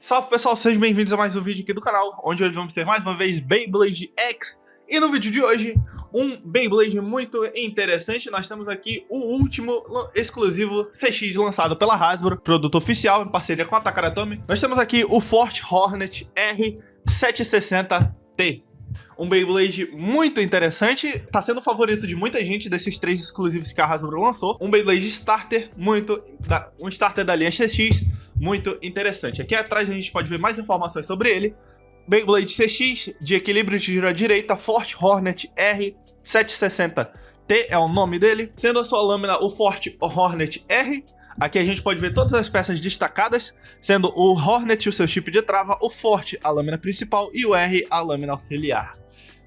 Salve pessoal, sejam bem-vindos a mais um vídeo aqui do canal, onde hoje vamos ter mais uma vez Beyblade X. E no vídeo de hoje, um Beyblade muito interessante. Nós temos aqui o último exclusivo CX lançado pela Hasbro, produto oficial em parceria com a Takara Tomy. Nós temos aqui o Forte Hornet R760T. Um Beyblade muito interessante, tá sendo o favorito de muita gente desses três exclusivos que a Hasbro lançou. Um Beyblade Starter, um Starter da linha CX, muito interessante. Aqui atrás a gente pode ver mais informações sobre ele. Beyblade CX, de equilíbrio de giro à direita, Forte Hornet R760T é o nome dele. Sendo a sua lâmina o Forte Hornet R. Aqui a gente pode ver todas as peças destacadas, sendo o Hornet o seu chip de trava, o Forte a lâmina principal e o R a lâmina auxiliar.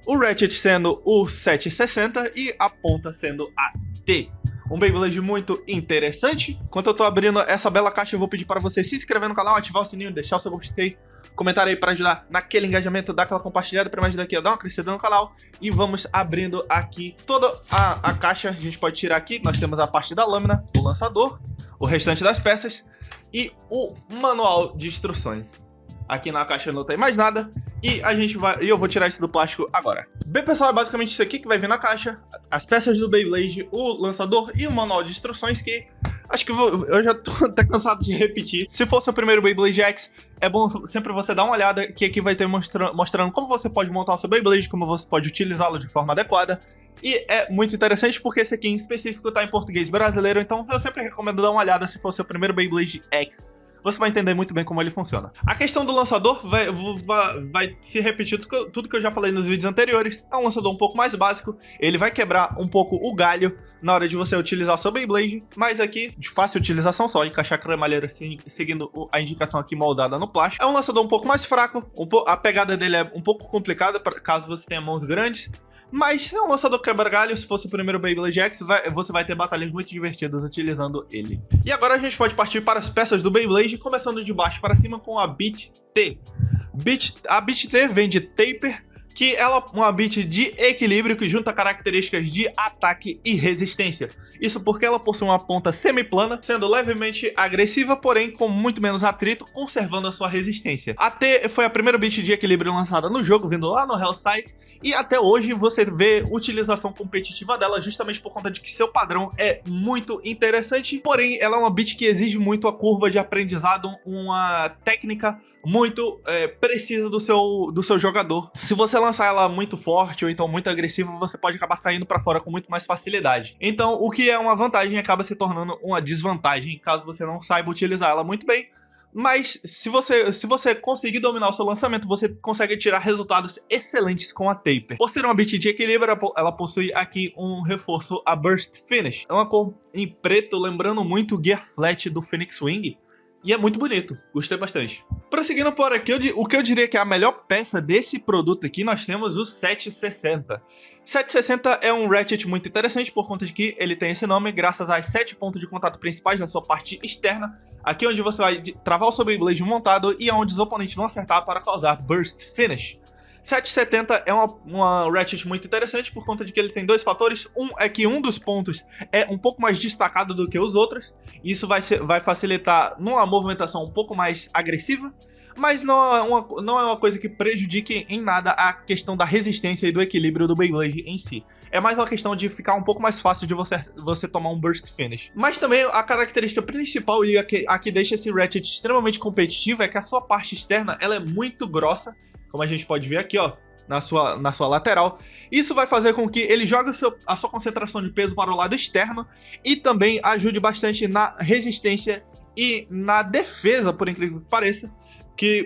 O Ratchet sendo o 760 e a ponta sendo a T. Um Beyblade muito interessante. Enquanto eu tô abrindo essa bela caixa, eu vou pedir para você se inscrever no canal, ativar o sininho, deixar o seu gostei, comentar aí para ajudar naquele engajamento, dar aquela compartilhada para me ajudar aqui a dar uma crescida no canal. E vamos abrindo aqui toda a caixa. A gente pode tirar aqui, nós temos a parte da lâmina, o lançador, o restante das peças e o manual de instruções. Aqui na caixa não tem mais nada e eu vou tirar isso do plástico agora. Bem, pessoal, é basicamente isso aqui que vai vir na caixa: as peças do Beyblade, o lançador e o manual de instruções, que acho que eu já tô até cansado de repetir. Se for seu primeiro Beyblade X, é bom sempre você dar uma olhada, que aqui vai ter mostrando como você pode montar o seu Beyblade, como você pode utilizá-lo de forma adequada. E é muito interessante porque esse aqui em específico tá em português brasileiro, então eu sempre recomendo dar uma olhada se for seu primeiro Beyblade X. Você vai entender muito bem como ele funciona. A questão do lançador vai se repetir tudo que eu já falei nos vídeos anteriores. É um lançador um pouco mais básico, ele vai quebrar um pouco o galho na hora de você utilizar o seu Beyblade, mas aqui, de fácil utilização, só encaixar a cremalheira seguindo a indicação aqui moldada no plástico. É um lançador um pouco mais fraco, a pegada dele é um pouco complicada, caso você tenha mãos grandes. Mas é um lançador quebra-galho. Se fosse o primeiro Beyblade X, você vai ter batalhas muito divertidas utilizando ele. E agora a gente pode partir para as peças do Beyblade, começando de baixo para cima com a Bit T. A Bit T vem de Taper, que ela é uma bit de equilíbrio que junta características de ataque e resistência. Isso porque ela possui uma ponta semiplana, sendo levemente agressiva, porém com muito menos atrito, conservando a sua resistência. A T foi a primeira bit de equilíbrio lançada no jogo, vindo lá no Hellside, e até hoje você vê utilização competitiva dela, justamente por conta de que seu padrão é muito interessante, porém ela é uma bit que exige muito a curva de aprendizado, uma técnica muito precisa do seu jogador. Se você lançar ela muito forte ou então muito agressiva, você pode acabar saindo para fora com muito mais facilidade. Então, o que é uma vantagem acaba se tornando uma desvantagem, caso você não saiba utilizar ela muito bem. Mas se você conseguir dominar o seu lançamento, você consegue tirar resultados excelentes com a Taper. Por ser uma bit de equilíbrio, ela possui aqui um reforço, a Burst Finish. É uma cor em preto, lembrando muito o Gear Flat do Phoenix Wing. E é muito bonito, gostei bastante. Prosseguindo por aqui, o que eu diria que é a melhor peça desse produto aqui, nós temos o 760. 760 é um Ratchet muito interessante por conta de que ele tem esse nome graças às 7 pontos de contato principais na sua parte externa, aqui onde você vai travar o seu Beyblade montado e onde os oponentes vão acertar para causar Burst Finish. 770 é uma Ratchet muito interessante por conta de que ele tem dois fatores. Um é que um dos pontos é um pouco mais destacado do que os outros. Isso vai facilitar numa movimentação um pouco mais agressiva, mas não é uma coisa que prejudique em nada a questão da resistência e do equilíbrio do Beyblade em si. É mais uma questão de ficar um pouco mais fácil de você tomar um Burst Finish. Mas também a característica principal e a que deixa esse Ratchet extremamente competitivo é que a sua parte externa ela é muito grossa, como a gente pode ver aqui, ó, na sua lateral. Isso vai fazer com que ele jogue a sua concentração de peso para o lado externo e também ajude bastante na resistência e na defesa, por incrível que pareça.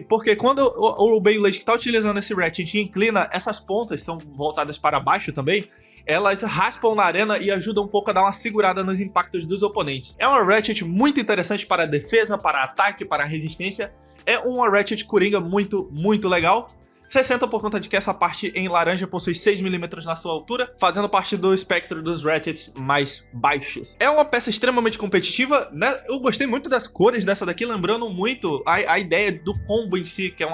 Porque quando o Beyblade que está utilizando esse Ratchet inclina, essas pontas são voltadas para baixo também, elas raspam na arena e ajudam um pouco a dar uma segurada nos impactos dos oponentes. É uma Ratchet muito interessante para defesa, para ataque, para resistência. É uma Ratchet Coringa muito, muito legal. 60 por conta de que essa parte em laranja possui 6mm na sua altura, fazendo parte do espectro dos Ratchets mais baixos. É uma peça extremamente competitiva, né? Eu gostei muito das cores dessa daqui, lembrando muito a ideia do combo em si, que é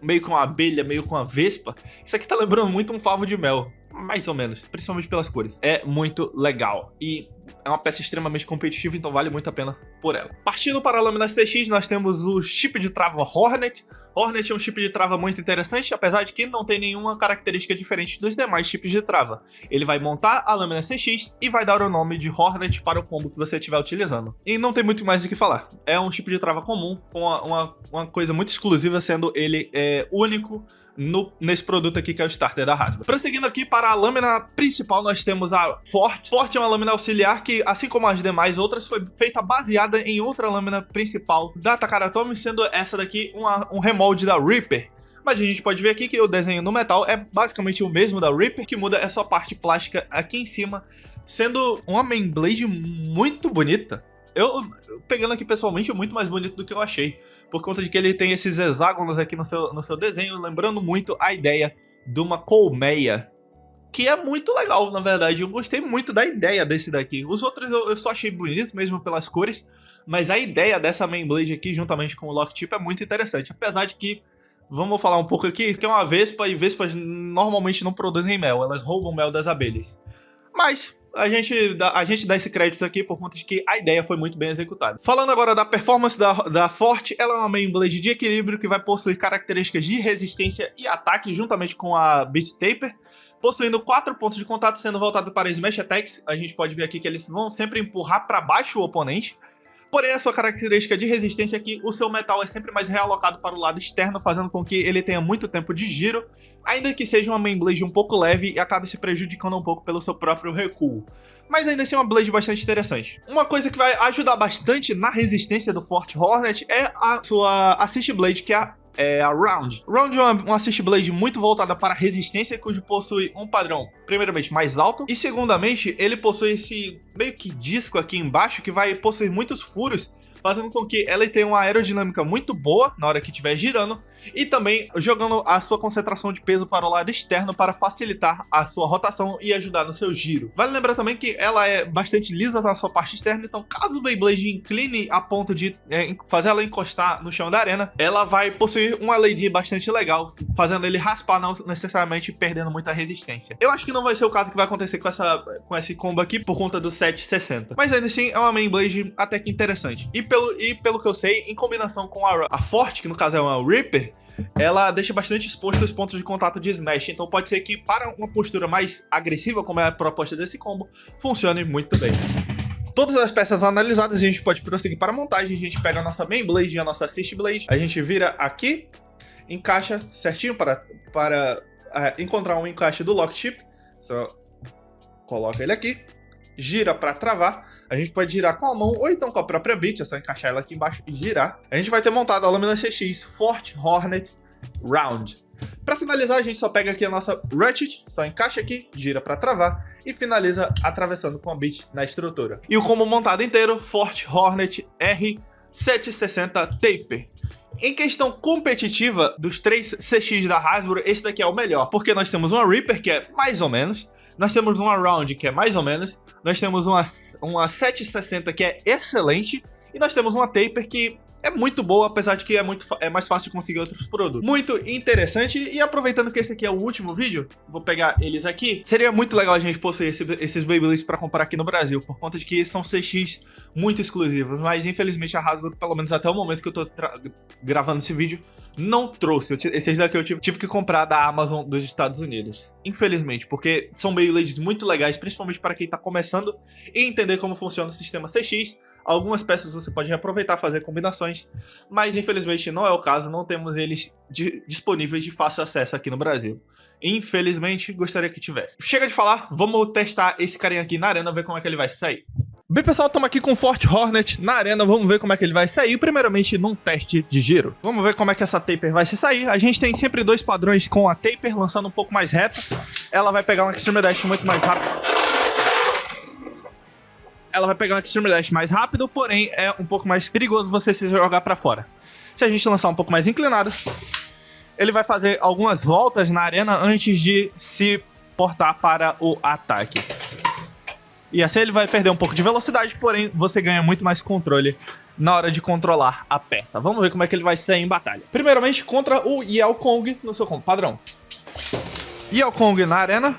meio com uma abelha, meio com uma vespa. Isso aqui tá lembrando muito um favo de mel. Mais ou menos, principalmente pelas cores. É muito legal. E é uma peça extremamente competitiva, então vale muito a pena por ela. Partindo para a lâmina CX, nós temos o chip de trava Hornet. Hornet é um chip de trava muito interessante, apesar de que não tem nenhuma característica diferente dos demais chips de trava. Ele vai montar a lâmina CX e vai dar o nome de Hornet para o combo que você estiver utilizando. E não tem muito mais o que falar. É um chip de trava comum, com uma coisa muito exclusiva, sendo ele único nesse produto aqui que é o starter da Hasbro. Prosseguindo aqui para a lâmina principal, nós temos a Forte. Forte é uma lâmina auxiliar que, assim como as demais outras, foi feita baseada em outra lâmina principal da Takara Tomy, sendo essa daqui um remolde da Reaper. Mas a gente pode ver aqui que o desenho no metal é basicamente o mesmo da Reaper, que muda é só a parte plástica aqui em cima, sendo uma main blade muito bonita. Eu, pegando aqui pessoalmente, é muito mais bonito do que eu achei, por conta de que ele tem esses hexágonos aqui no seu desenho, lembrando muito a ideia de uma colmeia, que é muito legal, na verdade. Eu gostei muito da ideia desse daqui. Os outros eu só achei bonitos, mesmo pelas cores, mas a ideia dessa main blade aqui, juntamente com o lock tip, é muito interessante, apesar de que, vamos falar um pouco aqui, que é uma vespa, e vespas normalmente não produzem mel, elas roubam mel das abelhas. Mas a gente dá esse crédito aqui por conta de que a ideia foi muito bem executada. Falando agora da performance da Forte, ela é uma main blade de equilíbrio que vai possuir características de resistência e ataque juntamente com a Beat Taper, possuindo 4 pontos de contato sendo voltados para Smash Attacks. A gente pode ver aqui que eles vão sempre empurrar para baixo o oponente. Porém, a sua característica de resistência é que o seu metal é sempre mais realocado para o lado externo, fazendo com que ele tenha muito tempo de giro, ainda que seja uma main blade um pouco leve e acabe se prejudicando um pouco pelo seu próprio recuo. Mas ainda assim é uma blade bastante interessante. Uma coisa que vai ajudar bastante na resistência do Forte Hornet é a sua Assist Blade, que é a Round. Round é uma Assist Blade muito voltada para resistência, cujo possui um padrão, primeiramente, mais alto, e segundamente, ele possui esse meio que disco aqui embaixo que vai possuir muitos furos, fazendo com que ela tenha uma aerodinâmica muito boa na hora que estiver girando, e também jogando a sua concentração de peso para o lado externo para facilitar a sua rotação e ajudar no seu giro. Vale lembrar também que ela é bastante lisa na sua parte externa, então caso o Beyblade incline a ponto de fazer ela encostar no chão da arena, ela vai possuir uma LED bastante legal, fazendo ele raspar, não necessariamente perdendo muita resistência. Eu acho que não vai ser o caso que vai acontecer com esse combo aqui por conta do 760, mas ainda assim é uma main blade até que interessante. E pelo que eu sei, em combinação com a Forte, que no caso é uma Reaper, ela deixa bastante exposto os pontos de contato de Smash, então pode ser que para uma postura mais agressiva, como é a proposta desse combo, funcione muito bem. Todas as peças analisadas, a gente pode prosseguir para a montagem. A gente pega a nossa main blade e a nossa assist blade, a gente vira aqui, encaixa certinho para encontrar um encaixe do lock chip, só coloca ele aqui, gira para travar. A gente pode girar com a mão ou então com a própria bit, é só encaixar ela aqui embaixo e girar. A gente vai ter montado a lâmina CX Forte Hornet Round. Para finalizar, a gente só pega aqui a nossa ratchet, só encaixa aqui, gira para travar e finaliza atravessando com a bit na estrutura. E o combo montado inteiro, Forte Hornet R760 Taper. Em questão competitiva, dos 3 CX da Hasbro, esse daqui é o melhor, porque nós temos uma Reaper, que é mais ou menos, nós temos uma Round, que é mais ou menos, nós temos uma 760, que é excelente, e nós temos uma Taper, que é muito boa, apesar de que é mais fácil de conseguir outros produtos. Muito interessante, e aproveitando que esse aqui é o último vídeo, vou pegar eles aqui. Seria muito legal a gente possuir esses Beyblades para comprar aqui no Brasil, por conta de que são CX muito exclusivos, mas infelizmente a Hasbro, pelo menos até o momento que eu tô gravando esse vídeo, não trouxe. Esses daqui eu tive que comprar da Amazon dos Estados Unidos. Infelizmente, porque são Beyblades muito legais, principalmente para quem tá começando e entender como funciona o sistema CX. Algumas peças você pode reaproveitar, fazer combinações, mas infelizmente não é o caso, não temos eles disponíveis de fácil acesso aqui no Brasil. Infelizmente, gostaria que tivesse. Chega de falar, vamos testar esse carinha aqui na arena, ver como é que ele vai sair. Bem, pessoal, estamos aqui com o Forte Hornet na arena, vamos ver como é que ele vai sair, primeiramente num teste de giro. Vamos ver como é que essa Taper vai se sair. A gente tem sempre 2 padrões com a Taper, lançando um pouco mais reto. Ela vai pegar um Extreme Dash muito mais rápido. Ela vai pegar um Extreme Dash mais rápido, porém é um pouco mais perigoso você se jogar pra fora. Se a gente lançar um pouco mais inclinado, ele vai fazer algumas voltas na arena antes de se portar para o ataque. E assim ele vai perder um pouco de velocidade, porém você ganha muito mais controle na hora de controlar a peça. Vamos ver como é que ele vai sair em batalha. Primeiramente contra o Yao Kong no seu combo padrão. Yao Kong na arena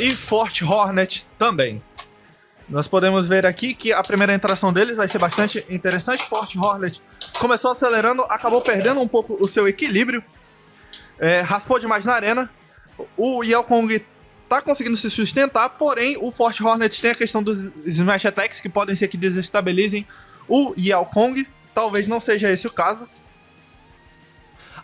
e Forte Hornet também. Nós podemos ver aqui que a primeira interação deles vai ser bastante interessante. Forte Hornet começou acelerando, acabou perdendo um pouco o seu equilíbrio. Raspou demais na arena. O Yao Kong tá conseguindo se sustentar, porém o Forte Hornet tem a questão dos Smash Attacks que podem ser que desestabilizem o Yao Kong. Talvez não seja esse o caso.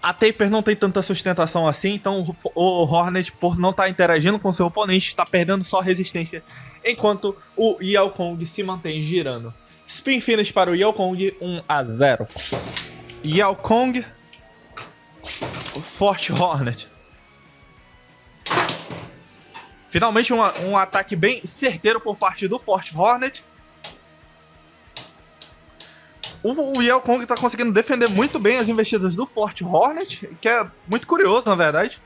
A Taper não tem tanta sustentação assim, então o Hornet, por não estar interagindo com seu oponente, está perdendo só resistência, enquanto o Yao Kong se mantém girando. Spin Finish para o Yao Kong, 1-0. Yao Kong, Forte Hornet. Finalmente um ataque bem certeiro por parte do Forte Hornet. O Yao Kong tá conseguindo defender muito bem as investidas do Forte Hornet, que é muito curioso, na verdade.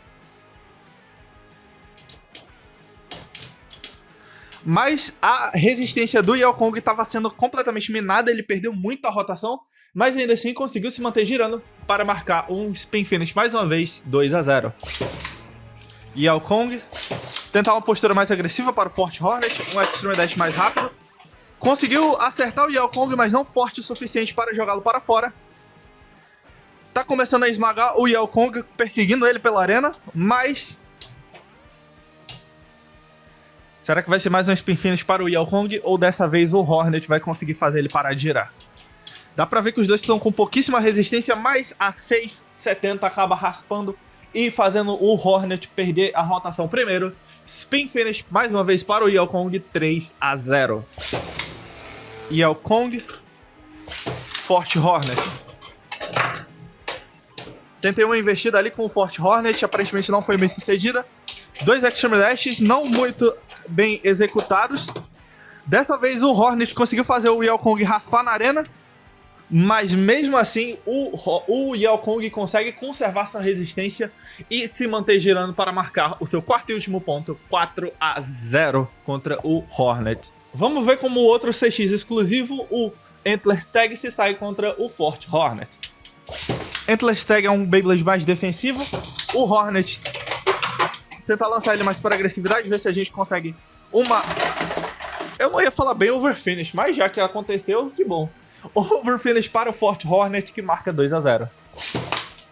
Mas a resistência do Yao Kong estava sendo completamente minada, ele perdeu muita rotação, mas ainda assim conseguiu se manter girando para marcar um Spin Finish mais uma vez, 2-0. Yao Kong tentar uma postura mais agressiva para o Forte Hornet, um Extreme Dash mais rápido. Conseguiu acertar o Yao Kong, mas não forte o suficiente para jogá-lo para fora. Tá começando a esmagar o Yao Kong, perseguindo ele pela arena, mas... será que vai ser mais um Spin Finish para o Yao Kong, ou dessa vez o Hornet vai conseguir fazer ele parar de girar? Dá pra ver que os dois estão com pouquíssima resistência, mas a 6,70 acaba raspando e fazendo o Hornet perder a rotação primeiro. Spin Finish mais uma vez para o Yao Kong, 3-0. Yao Kong, Forte Hornet. Tentei uma investida ali com o Forte Hornet, aparentemente não foi bem sucedida. 2 Extreme Dashes não muito bem executados. Dessa vez o Hornet conseguiu fazer o Yao Kong raspar na arena, mas mesmo assim o Yao Kong consegue conservar sua resistência e se manter girando para marcar o seu quarto e último ponto, 4-0 contra o Hornet. Vamos ver como o outro CX exclusivo, o Antler's Tag, se sai contra o Forte Hornet. Antler's Tag é um Beyblade mais defensivo. O Hornet tenta lançar ele mais para agressividade, ver se a gente consegue uma... eu não ia falar bem Overfinish, mas já que aconteceu, que bom. Overfinish para o Forte Hornet, que marca 2-0.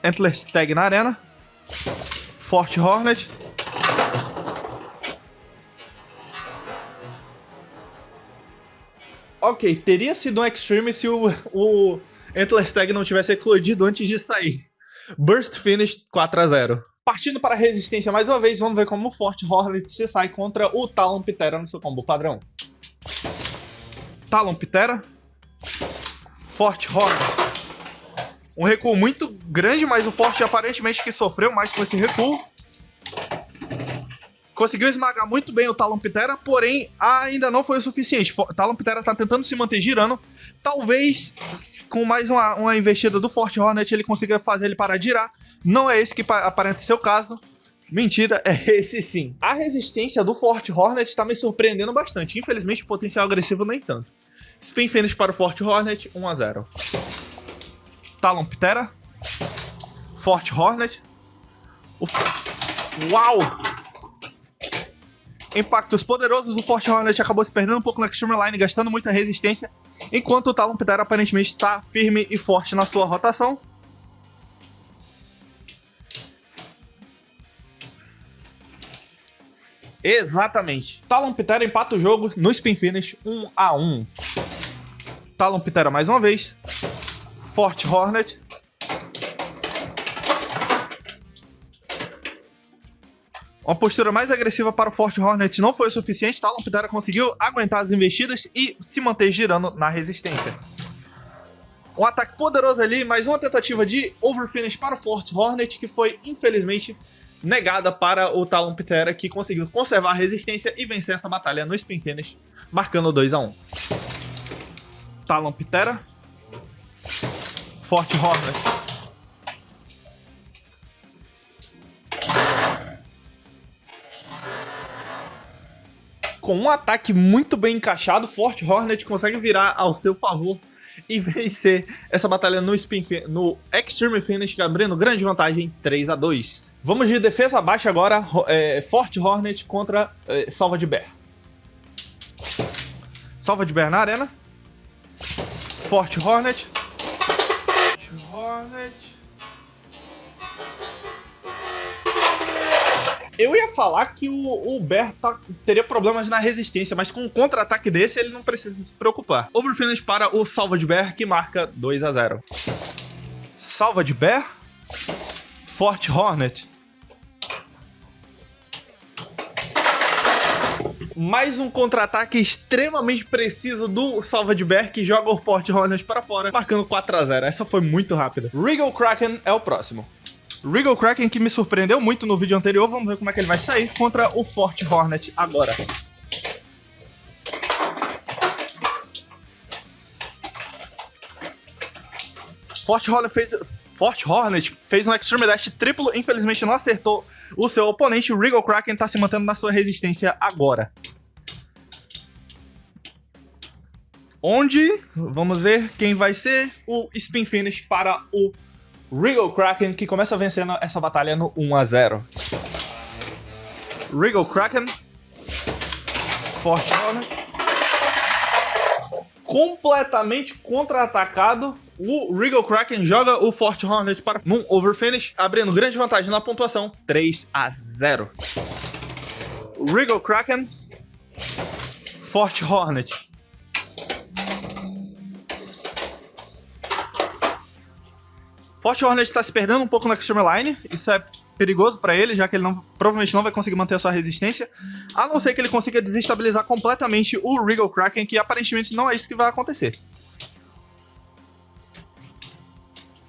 Antler's Tag na arena. Forte Hornet. Ok, teria sido um Extreme se o Antler's Tag não tivesse eclodido antes de sair. Burst Finish, 4-0. Partindo para a resistência mais uma vez, vamos ver como o Forte Hornet se sai contra o Talon Ptera no seu combo padrão. Talon Ptera. Forte Hornet. Um recuo muito grande, mas o Forte aparentemente que sofreu mais com esse recuo. Conseguiu esmagar muito bem o Talon Ptera, porém ainda não foi o suficiente. O Talon Ptera está tentando se manter girando. Talvez com mais uma investida do Forte Hornet ele consiga fazer ele parar de girar. Não é esse que aparenta ser o caso. Mentira, é esse sim. A resistência do Forte Hornet está me surpreendendo bastante. Infelizmente o potencial agressivo nem tanto. Spin Finish para o Forte Hornet, 1-0. Talon Ptera. Forte Hornet. Uau! Impactos poderosos, o Forte Hornet acabou se perdendo um pouco na Extreme Line, gastando muita resistência, enquanto o Talon Ptera aparentemente está firme e forte na sua rotação. Exatamente. Talon Ptera empata o jogo no Spin Finish, 1-1. Talon Ptera mais uma vez. Forte Hornet. Uma postura mais agressiva para o Forte Hornet não foi o suficiente. Talon Ptera conseguiu aguentar as investidas e se manter girando na resistência. Um ataque poderoso ali, mais uma tentativa de Overfinish para o Forte Hornet, que foi, infelizmente, negada para o Talon Ptera, que conseguiu conservar a resistência e vencer essa batalha no Spin Finish, marcando 2-1. Talon Ptera. Forte Hornet. Com um ataque muito bem encaixado, Forte Hornet consegue virar ao seu favor e vencer essa batalha no Extreme Finish, abrindo grande vantagem, 3-2. Vamos de defesa baixa agora, Forte Hornet contra Salva de Bear. Salva de Bear na arena. Forte Hornet. Eu ia falar que o Bear teria problemas na resistência, mas com um contra-ataque desse ele não precisa se preocupar. Overfinish para o Salva de Bear, que marca 2-0. Salva de Bear. Forte Hornet. Mais um contra-ataque extremamente preciso do Salva de Bear, que joga o Forte Hornet para fora, marcando 4-0. Essa foi muito rápida. Regal Kraken é o próximo. Regal Kraken, que me surpreendeu muito no vídeo anterior. Vamos ver como é que ele vai sair contra o Forte Hornet agora. Forte Hornet fez um Extreme Dash triplo, infelizmente não acertou o seu oponente. O Regal Kraken está se mantendo na sua resistência agora. Onde, vamos ver quem vai ser o Spin Finish para o Regal Kraken, que começa vencendo essa batalha no 1-0. Regal Kraken. Forte Hornet. Completamente contra-atacado. O Regal Kraken joga o Forte Hornet para num overfinish, abrindo grande vantagem na pontuação, 3-0. Regal Kraken. Forte Hornet. Forte Hornet está se perdendo um pouco na Extreme Line. Isso é perigoso para ele, já que ele provavelmente não vai conseguir manter a sua resistência. A não ser que ele consiga desestabilizar completamente o Regal Kraken, que aparentemente não é isso que vai acontecer.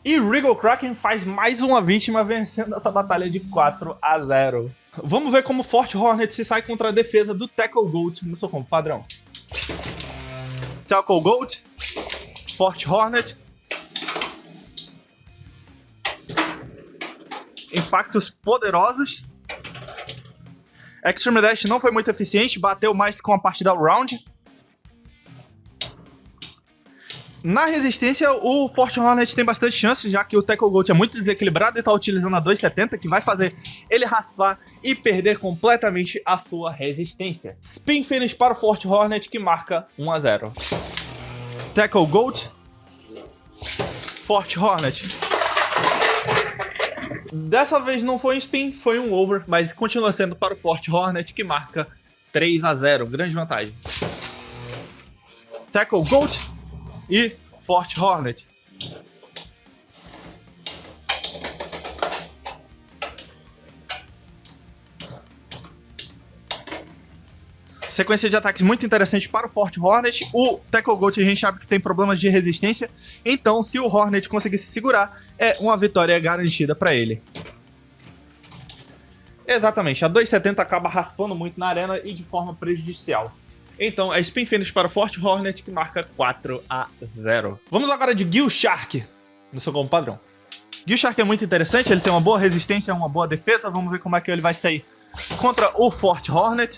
E Regal Kraken faz mais uma vítima, vencendo essa batalha de 4-0. Vamos ver como Forte Hornet se sai contra a defesa do Tackle Goat no seu combo padrão. Tackle Goat. Forte Hornet. Impactos poderosos. Extreme Dash não foi muito eficiente, bateu mais com a parte da round. Na resistência, o Forte Hornet tem bastante chance, já que o Tackle Goat é muito desequilibrado e está utilizando a 270, que vai fazer ele raspar e perder completamente a sua resistência. Spin Finish para o Forte Hornet, que marca 1-0. Tackle Goat. Forte Hornet. Dessa vez não foi um spin, foi um over, mas continua sendo para o Forte Hornet, que marca 3-0, grande vantagem. Tackle Goat e Forte Hornet. Sequência de ataques muito interessante para o Forte Hornet. O Tackle Goat a gente sabe que tem problemas de resistência, então se o Hornet conseguir se segurar, é uma vitória garantida para ele. Exatamente, a 270 acaba raspando muito na arena e de forma prejudicial. Então é Spin Finish para o Forte Hornet, que marca 4-0. Vamos agora de Gill Shark, no seu combo padrão. Gill Shark é muito interessante, ele tem uma boa resistência, uma boa defesa. Vamos ver como é que ele vai sair contra o Forte Hornet.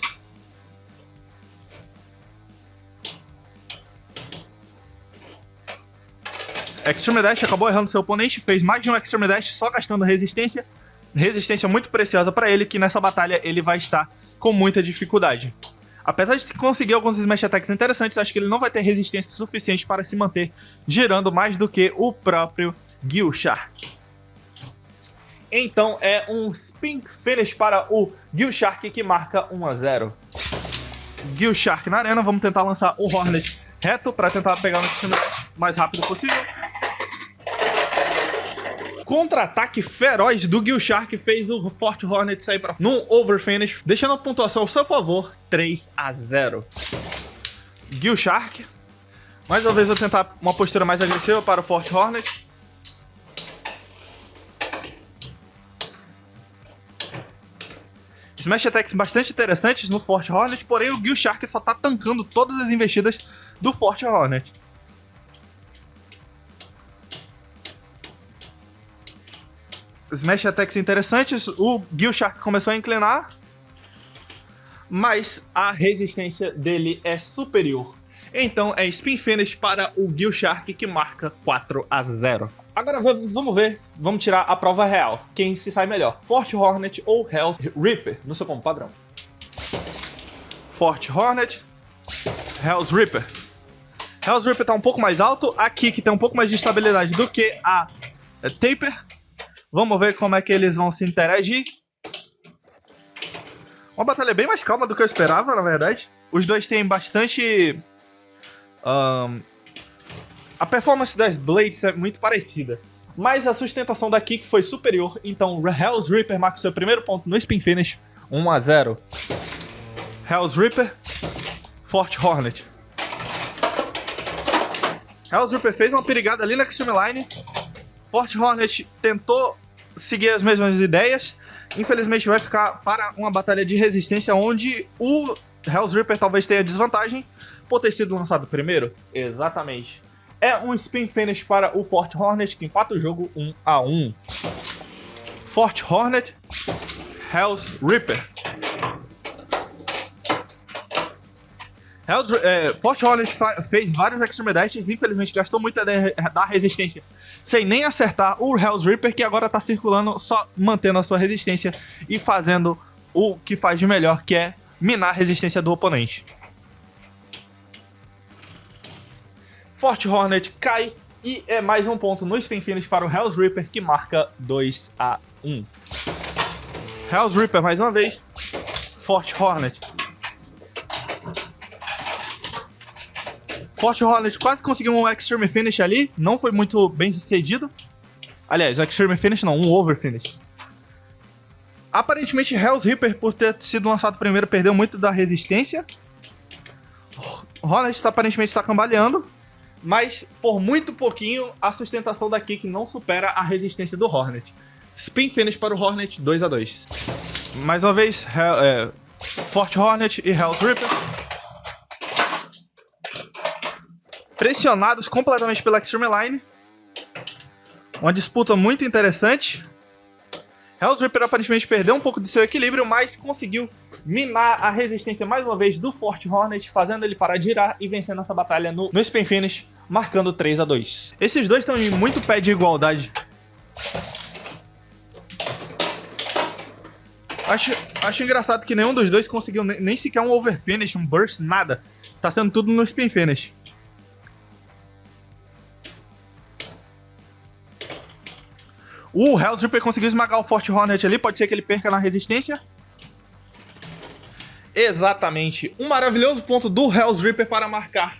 Extreme Dash acabou errando seu oponente, fez mais de um Extreme Dash só gastando resistência. Resistência muito preciosa para ele, que nessa batalha ele vai estar com muita dificuldade. Apesar de conseguir alguns Smash Attacks interessantes, acho que ele não vai ter resistência suficiente para se manter girando mais do que o próprio Gill Shark. Então é um Spin Finish para o Gill Shark, que marca 1-0. Gill Shark na arena, vamos tentar lançar o Hornet reto para tentar pegar no time o mais rápido possível. Contra-ataque feroz do Gill Shark fez o Forte Hornet sair para num overfinish, deixando a pontuação ao seu favor, 3-0. Gill Shark. Mais uma vez vou tentar uma postura mais agressiva para o Forte Hornet. Smash Attacks bastante interessantes no Forte Hornet, porém o Gill Shark só tá tancando todas as investidas do Forte Hornet. Smash Attacks interessantes, o Gill Shark começou a inclinar, mas a resistência dele é superior. Então é Spin Finish para o Gill Shark, que marca 4-0. Agora vamos ver, vamos tirar a prova real. Quem se sai melhor, Forte Hornet ou Hell Reaper, no seu combo padrão. Forte Hornet. Hell's Reaper. Hell's Reaper tá um pouco mais alto, a Kick tem um pouco mais de estabilidade do que a Taper. Vamos ver como é que eles vão se interagir. Uma batalha bem mais calma do que eu esperava, na verdade. Os dois têm bastante... A performance das Blades é muito parecida, mas a sustentação da Kick foi superior, então Hell's Reaper marca o seu primeiro ponto no Spin Finish, 1-0. Hell's Reaper, Forte Hornet. Hell's Reaper fez uma perigada ali na Extreme Line. Forte Hornet tentou seguir as mesmas ideias. Infelizmente vai ficar para uma batalha de resistência onde o Hell's Reaper talvez tenha desvantagem por ter sido lançado primeiro. Exatamente. É um Spin Finish para o Forte Hornet que empata o jogo 1-1. Forte Hornet, Hell's Reaper. Forte Hornet fez vários Extreme Dashes, infelizmente gastou muito da resistência sem nem acertar o Hell's Reaper, que agora tá circulando, só mantendo a sua resistência e fazendo o que faz de melhor, que é minar a resistência do oponente. Forte Hornet cai e é mais um ponto no Spin Finish para o Hell's Reaper, que marca 2-1. Hell's Reaper mais uma vez, Forte Hornet. Forte Hornet quase conseguiu um Extreme Finish ali, não foi muito bem sucedido. Aliás, o Extreme Finish não, um Over Finish. Aparentemente, Hell's Reaper, por ter sido lançado primeiro, perdeu muito da resistência. Hornet aparentemente está cambaleando, mas por muito pouquinho a sustentação da Kick não supera a resistência do Hornet. Spin Finish para o Hornet, 2-2. Mais uma vez, Forte Hornet e Hell's Reaper. Pressionados completamente pela Extreme Line. Uma disputa muito interessante. Hell's Reaper aparentemente perdeu um pouco de seu equilíbrio, mas conseguiu minar a resistência mais uma vez do Forte Hornet, fazendo ele parar de girar e vencendo essa batalha no Spin Finish, marcando 3-2. Esses dois estão em muito pé de igualdade. Acho engraçado que nenhum dos dois conseguiu nem sequer um Over Finish, um Burst, nada. Tá sendo tudo no Spin Finish. O Hell's Reaper conseguiu esmagar o Forte Hornet ali, pode ser que ele perca na resistência. Exatamente, um maravilhoso ponto do Hell's Reaper para marcar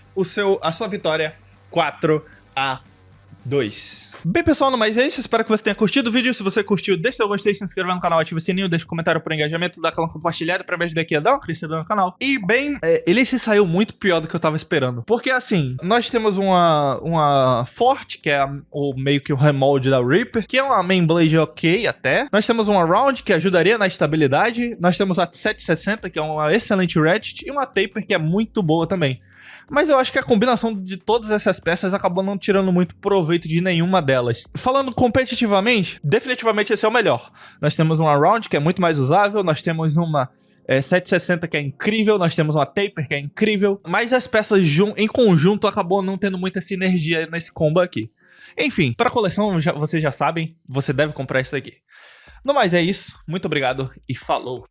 a sua vitória 4-2. Bem, pessoal, no mais é isso. Espero que você tenha curtido o vídeo. Se você curtiu, deixa seu gostei, se inscreva no canal, ative o sininho, deixa um comentário por engajamento, dá aquela compartilhada pra me ajudar aqui a dar uma crescida no canal. E, bem, ele se saiu muito pior do que eu tava esperando. Porque, assim, nós temos uma Forte, que é meio que o remold da Reaper, que é uma main blade ok até. Nós temos uma Round, que ajudaria na estabilidade. Nós temos a 760, que é uma excelente Ratchet, e uma Taper, que é muito boa também. Mas eu acho que a combinação de todas essas peças acabou não tirando muito proveito de nenhuma delas. Falando competitivamente, definitivamente esse é o melhor. Nós temos uma Round, que é muito mais usável, nós temos uma 760, que é incrível, nós temos uma Taper, que é incrível, mas as peças em conjunto acabou não tendo muita sinergia nesse combo aqui. Enfim, para coleção, vocês já sabem, você deve comprar isso daqui. No mais é isso, muito obrigado e falou!